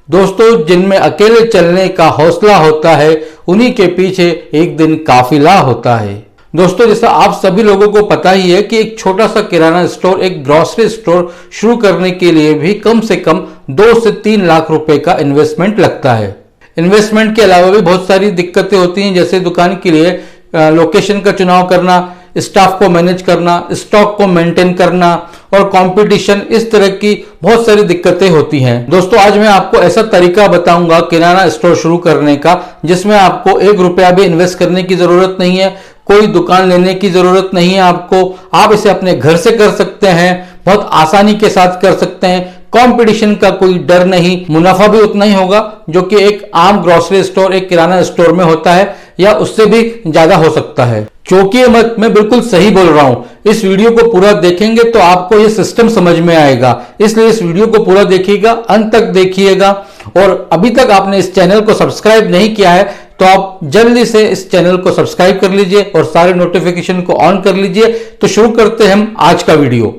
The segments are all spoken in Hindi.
दोस्तों, जिनमें अकेले चलने का हौसला होता है उन्हीं के पीछे एक दिन काफिला होता है। दोस्तों, जैसा आप सभी लोगों को पता ही है कि एक छोटा सा किराना स्टोर, एक ग्रोसरी स्टोर शुरू करने के लिए भी कम से कम 2 से 3 लाख रुपए का इन्वेस्टमेंट लगता है। इन्वेस्टमेंट के अलावा भी बहुत सारी दिक्कतें होती हैं, जैसे दुकान के लिए लोकेशन का चुनाव करना, स्टाफ को मैनेज करना, स्टॉक को मेंटेन करना और कंपटीशन, इस तरह की बहुत सारी दिक्कतें होती हैं। दोस्तों, आज मैं आपको ऐसा तरीका बताऊंगा किराना स्टोर शुरू करने का जिसमें आपको 1 रुपया भी इन्वेस्ट करने की जरूरत नहीं है, कोई दुकान लेने की जरूरत नहीं है आपको। आप इसे अपने घर से कर सकते हैं, बहुत आसानी के साथ कर सकते हैं। कंपटीशन का कोई डर नहीं, मुनाफा भी उतना ही होगा जो कि एक आम ग्रोसरी स्टोर, एक किराना स्टोर में होता है, या उससे भी ज्यादा हो सकता है। चौंकिए मत, मैं बिल्कुल सही बोल रहा हूं। इस वीडियो को पूरा देखेंगे तो आपको यह सिस्टम समझ में आएगा, इसलिए इस वीडियो को पूरा देखिएगा, अंत तक देखिएगा। और अभी तक आपने इस चैनल को सब्सक्राइब नहीं किया है तो आप जल्दी से इस चैनल को सब्सक्राइब कर लीजिए और सारे नोटिफिकेशन को ऑन कर लीजिए। तो शुरू करते हैं हम आज का वीडियो।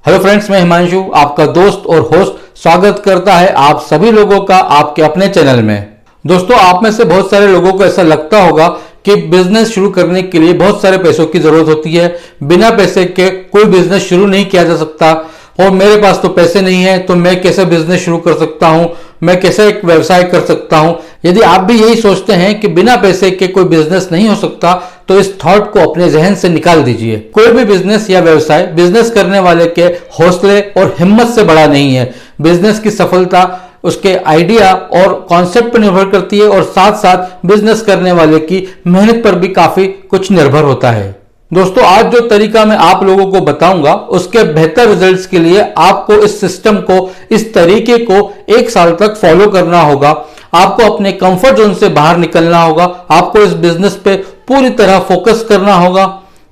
हेलो फ्रेंड्स, मैं हिमांशु, आपका दोस्त और होस्ट, स्वागत करता है आप सभी लोगों का आपके अपने चैनल में। दोस्तों, आप में से बहुत सारे लोगों को ऐसा लगता होगा कि बिजनेस शुरू करने के लिए बहुत सारे पैसों की जरूरत होती है, बिना पैसे के कोई बिजनेस शुरू नहीं किया जा सकता, और मेरे पास तो पैसे नहीं है तो मैं कैसे बिजनेस शुरू कर सकता हूं, मैं कैसे एक व्यवसाय कर सकता हूं। यदि आप भी यही सोचते हैं कि बिना पैसे के कोई बिजनेस नहीं हो सकता तो इस थॉट को अपने जहन से निकाल दीजिए। कोई भी बिजनेस या व्यवसाय बिजनेस करने वाले के हौसले और हिम्मत से बड़ा नहीं है। बिजनेस की सफलता उसके आइडिया और कॉन्सेप्ट पर निर्भर करती है, और साथ साथ बिजनेस करने वाले की मेहनत पर भी काफी कुछ निर्भर होता है। दोस्तों, आज जो तरीका मैं आप लोगों को बताऊंगा उसके बेहतर रिजल्ट्स के लिए आपको इस सिस्टम को, इस तरीके को 1 साल तक फॉलो करना होगा। आपको अपने कंफर्ट जोन से बाहर निकलना होगा, आपको इस बिजनेस पे पूरी तरह फोकस करना होगा,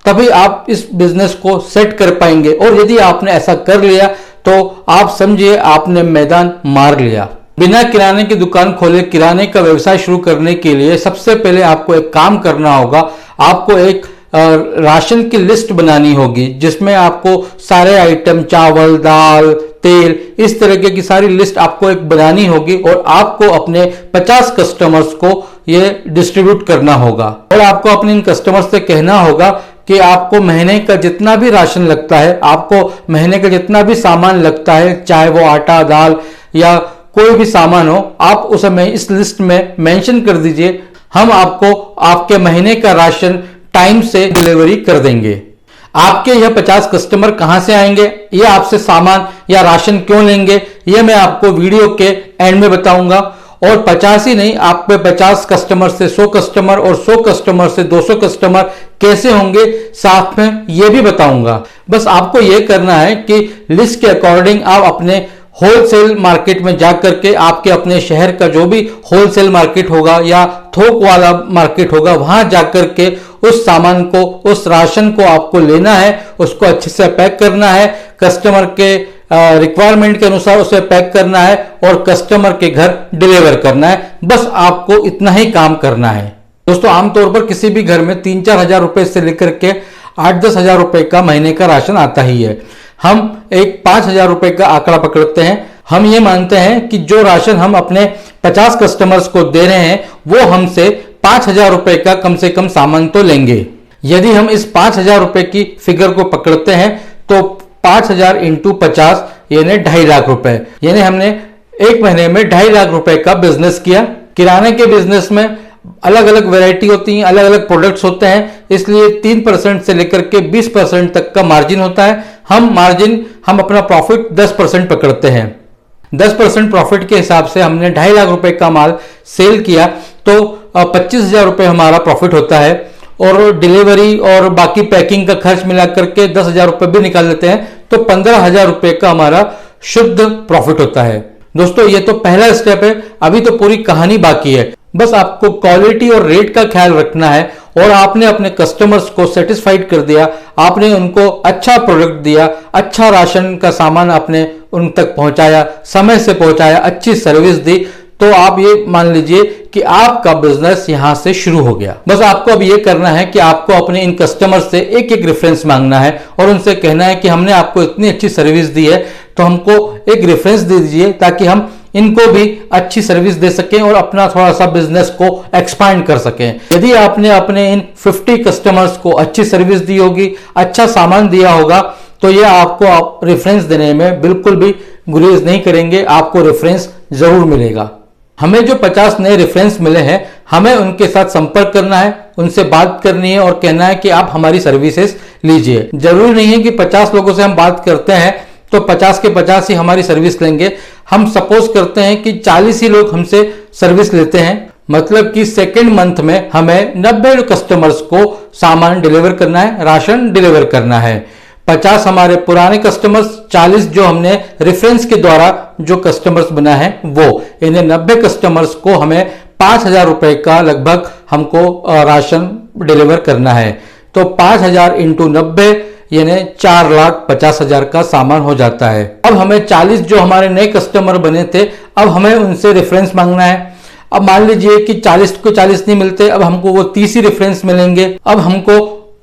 तभी आप इस बिजनेस को सेट कर पाएंगे। और यदि आपने ऐसा कर लिया तो आप समझिए आपने मैदान मार लिया। बिना किराने की दुकान खोले किराने का व्यवसाय शुरू करने के लिए सबसे पहले आपको एक काम करना होगा। आपको एक राशन की लिस्ट बनानी होगी जिसमें आपको सारे आइटम, चावल, दाल, तेल, इस तरह की सारी लिस्ट आपको एक बनानी होगी, और आपको अपने 50 कस्टमर्स को ये डिस्ट्रीब्यूट करना होगा। और आपको अपने इन कस्टमर्स से कहना होगा कि आपको महीने का जितना भी राशन लगता है, आपको महीने का जितना भी सामान लगता है, चाहे वो आटा, दाल या कोई भी सामान हो, आप उस समय इस लिस्ट में मेंशन कर दीजिए। हम आपको आपके महीने का राशन टाइम से डिलीवरी कर देंगे। आपके यह 50 कस्टमर कहां से आएंगे, ये आपसे सामान या राशन क्यों लेंगे, ये मैं आपको वीडियो के एंड में बताऊंगा। और 50 ही नहीं, आप पे 50 कस्टमर से 100 कस्टमर और 100 कस्टमर से 200 कस्टमर कैसे होंगे, साथ में ये भी बताऊंगा। बस आपको ये करना है कि लिस्ट के अकॉर्डिंग आप अपने होलसेल मार्केट में जाकर के, आपके अपने शहर का जो भी होलसेल मार्केट होगा या थोक वाला मार्केट होगा, वहां जाकर के उस सामान को, उस राशन को आपको लेना है, उसको अच्छे से पैक करना है, कस्टमर के रिक्वायरमेंट के अनुसार उसे पैक करना है और कस्टमर के घर डिलीवर करना है। बस आपको इतना ही काम करना है। दोस्तों, आमतौर पर किसी भी घर में 3-4 हजार रुपए से लेकर के 8-10 हजार रुपए का महीने का राशन आता ही है। हम एक 5 हजार रुपए का आंकड़ा पकड़ते हैं। हम ये मानते हैं कि जो राशन हम अपने 50 कस्टमर्स को दे रहे हैं वो हमसे 5 हजार रुपए का कम से कम सामान तो लेंगे। यदि हम इस 5 हजार रुपए की फिगर को पकड़ते हैं तो 5,000 इंटू 50 यानी 2.5 लाख रुपए, यानी हमने एक महीने में 2.5 लाख रुपए का बिजनेस किया। किराने के बिजनेस में अलग अलग वैरायटी होती हैं, अलग अलग प्रोडक्ट्स होते हैं, इसलिए 3% से लेकर के 20% तक का मार्जिन होता है। हम अपना प्रॉफिट 10% पकड़ते हैं। 10% प्रॉफिट के हिसाब से हमने 2.5 लाख रुपए का माल सेल किया तो 25,000 रुपए हमारा प्रॉफिट होता है, और डिलीवरी और बाकी पैकिंग का खर्च मिला करके 10,000 रुपए भी निकाल लेते हैं तो 15,000 रुपए का हमारा शुद्ध प्रॉफिट होता है। दोस्तों, ये तो पहला स्टेप है, अभी तो पूरी कहानी बाकी है। बस आपको क्वालिटी और रेट का ख्याल रखना है, और आपने अपने कस्टमर्स को सेटिस्फाइड कर दिया, आपने उनको अच्छा प्रोडक्ट दिया, अच्छा राशन का सामान आपने उन तक पहुंचाया, समय से पहुंचाया, अच्छी सर्विस दी, तो आप ये मान लीजिए कि आपका बिजनेस यहां से शुरू हो गया। बस आपको अब ये करना है कि आपको अपने इन कस्टमर से एक एक रेफरेंस मांगना है और उनसे कहना है कि हमने आपको इतनी अच्छी सर्विस दी है, तो हमको एक रेफरेंस दे दीजिए ताकि हम इनको भी अच्छी सर्विस दे सकें और अपना थोड़ा सा बिजनेस को एक्सपांड कर सकें। यदि आपने अपने इन 50 कस्टमर्स को अच्छी सर्विस दी होगी, अच्छा सामान दिया होगा, तो ये आपको रेफरेंस देने में बिल्कुल भी गुरेज नहीं करेंगे, आपको रेफरेंस जरूर मिलेगा। हमें जो 50 नए रेफरेंस मिले हैं, हमें उनके साथ संपर्क करना है, उनसे बात करनी है और कहना है कि आप हमारी सर्विसेज लीजिए। जरूरी नहीं है कि 50 लोगों से हम बात करते हैं तो 50 के 50 ही हमारी सर्विस लेंगे। हम सपोज करते हैं कि 40 ही लोग हमसे सर्विस लेते हैं, मतलब कि सेकेंड मंथ में हमें 90 कस्टमर्स को सामान डिलीवर करना है, राशन डिलीवर करना है। 50 हमारे पुराने कस्टमर्स, 40 जो हमने रेफरेंस के द्वारा जो कस्टमर्स बना है वो, इन्हें 90 कस्टमर्स को हमें 5,000 रुपए का लगभग हमको राशन डिलीवर करना है। तो 5,000 इंटू 90 यानी 4,50,000 का सामान हो जाता है। अब हमें 40 जो हमारे नए कस्टमर बने थे, अब हमें उनसे रेफरेंस मांगना है। अब मान लीजिए कि 40 को 40 नहीं मिलते, अब हमको वो 30 ही रेफरेंस मिलेंगे। अब हमको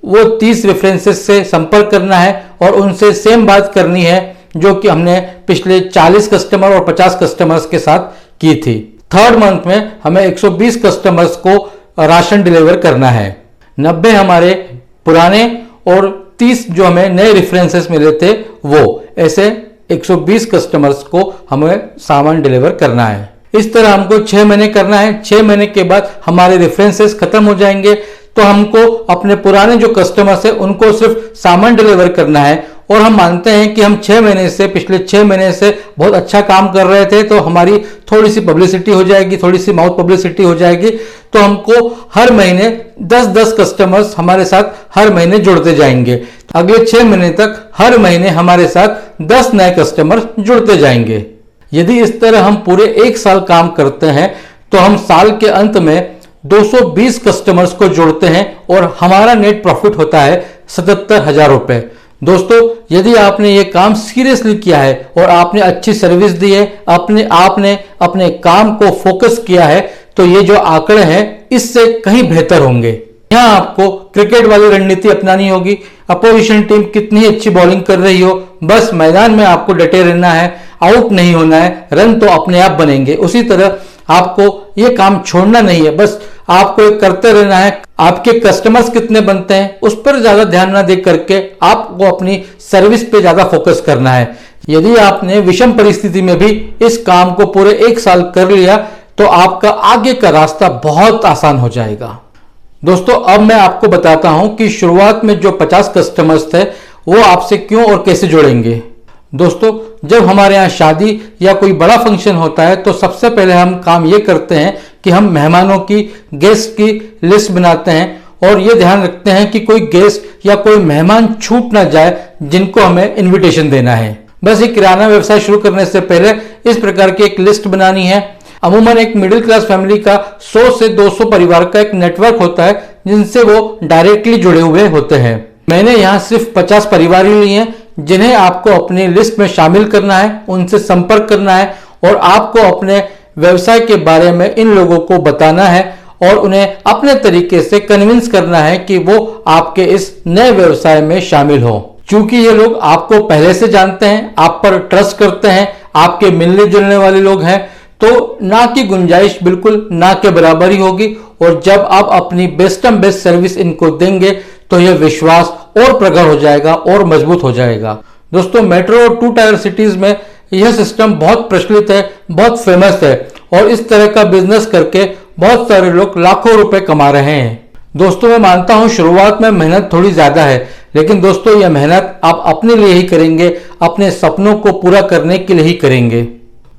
वो 30 रेफरेंसेस से संपर्क करना है और उनसे सेम बात करनी है जो कि हमने पिछले 40 कस्टमर और 50 कस्टमर्स के साथ की थी। थर्ड मंथ में हमें 120 कस्टमर्स को राशन डिलीवर करना है। 90 हमारे पुराने और 30 जो हमें नए रेफरेंसेस मिले थे वो, ऐसे 120 कस्टमर्स को हमें सामान डिलीवर करना है। इस तरह हमको 6 महीने करना है। 6 महीने के बाद हमारे रेफरेंसेस खत्म हो जाएंगे, तो हमको अपने पुराने जो कस्टमर्स है उनको सिर्फ सामान डिलीवर करना है। और हम मानते हैं कि हम पिछले 6 महीने से बहुत अच्छा काम कर रहे थे, तो हमारी थोड़ी सी पब्लिसिटी हो जाएगी, थोड़ी सी माउथ पब्लिसिटी हो जाएगी, तो हमको हर महीने 10-10 कस्टमर्स हमारे साथ हर महीने जुड़ते जाएंगे। अगले 6 महीने तक हर महीने हमारे साथ 10 नए कस्टमर जुड़ते जाएंगे। यदि इस तरह हम पूरे 1 साल काम करते हैं तो हम साल के अंत में 220 कस्टमर्स को जोड़ते हैं और हमारा नेट प्रॉफिट होता है 77,000 रुपए। दोस्तों, यदि आपने ये काम सीरियसली किया है और आपने अच्छी सर्विस दी है, आपने अपने काम को फोकस किया है, तो ये जो आंकड़े हैं इससे कहीं बेहतर होंगे। यहां आपको क्रिकेट वाली रणनीति अपनानी होगी। अपोजिशन टीम कितनी अच्छी बॉलिंग कर रही हो, बस मैदान में आपको डटे रहना है, आउट नहीं होना है, रन तो अपने आप बनेंगे। उसी तरह आपको ये काम छोड़ना नहीं है, बस आपको करते रहना है। आपके कस्टमर्स कितने बनते हैं उस पर ज्यादा ध्यान ना दे करके आपको अपनी सर्विस पे ज्यादा फोकस करना है। यदि आपने विषम परिस्थिति में भी इस काम को पूरे 1 साल कर लिया तो आपका आगे का रास्ता बहुत आसान हो जाएगा। दोस्तों, अब मैं आपको बताता हूं कि शुरुआत में जो 50 कस्टमर्स थे वो आपसे क्यों और कैसे जुड़ेंगे। दोस्तों, जब हमारे यहाँ शादी या कोई बड़ा फंक्शन होता है तो सबसे पहले हम काम ये करते हैं कि हम मेहमानों की, गेस्ट की लिस्ट बनाते हैं और ये ध्यान रखते हैं कि कोई गेस्ट या कोई मेहमान छूट ना जाए जिनको हमें इनविटेशन देना है। बस ये किराना व्यवसाय शुरू करने से पहले इस प्रकार की एक लिस्ट बनानी है। अमूमन एक मिडिल क्लास फैमिली का 100 से 200 परिवार का एक नेटवर्क होता है जिनसे वो डायरेक्टली जुड़े हुए होते हैं। मैंने यहाँ सिर्फ 50 परिवार ही लिए हैं जिन्हें आपको अपनी लिस्ट में शामिल करना है, उनसे संपर्क करना है और आपको अपने व्यवसाय के बारे में इन लोगों को बताना है और उन्हें अपने तरीके से कन्विंस करना है कि वो आपके इस नए व्यवसाय में शामिल हो। क्योंकि ये लोग आपको पहले से जानते हैं, आप पर ट्रस्ट करते हैं, आपके मिलने जुलने वाले लोग हैं, तो ना की गुंजाइश बिल्कुल ना के बराबर ही होगी। और जब आप अपनी बेस्ट सर्विस इनको देंगे तो यह विश्वास और प्रगाढ़ हो जाएगा और मजबूत हो जाएगा। दोस्तों, मेट्रो और 2 टायर सिटीज में यह सिस्टम बहुत प्रचलित है, बहुत फेमस है और इस तरह का बिजनेस करके बहुत सारे लोग लाखों रुपए कमा रहे हैं। दोस्तों, मैं मानता हूं शुरुआत में मेहनत थोड़ी ज्यादा है, लेकिन दोस्तों यह मेहनत आप अपने लिए ही करेंगे, अपने सपनों को पूरा करने के लिए ही करेंगे।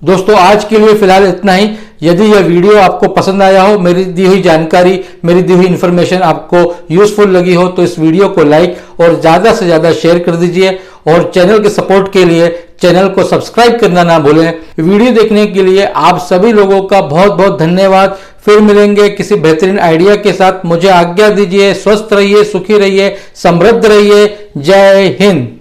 दोस्तों, आज के लिए फिलहाल इतना ही। यदि यह वीडियो आपको पसंद आया हो, मेरी दी हुई जानकारी, मेरी दी हुई इन्फॉर्मेशन आपको यूजफुल लगी हो, तो इस वीडियो को लाइक और ज्यादा से ज्यादा शेयर कर दीजिए और चैनल के सपोर्ट के लिए चैनल को सब्सक्राइब करना ना भूलें। वीडियो देखने के लिए आप सभी लोगों का बहुत बहुत धन्यवाद। फिर मिलेंगे किसी बेहतरीन आइडिया के साथ। मुझे आज्ञा दीजिए। स्वस्थ रहिए, सुखी रहिए, समृद्ध रहिए। जय हिंद।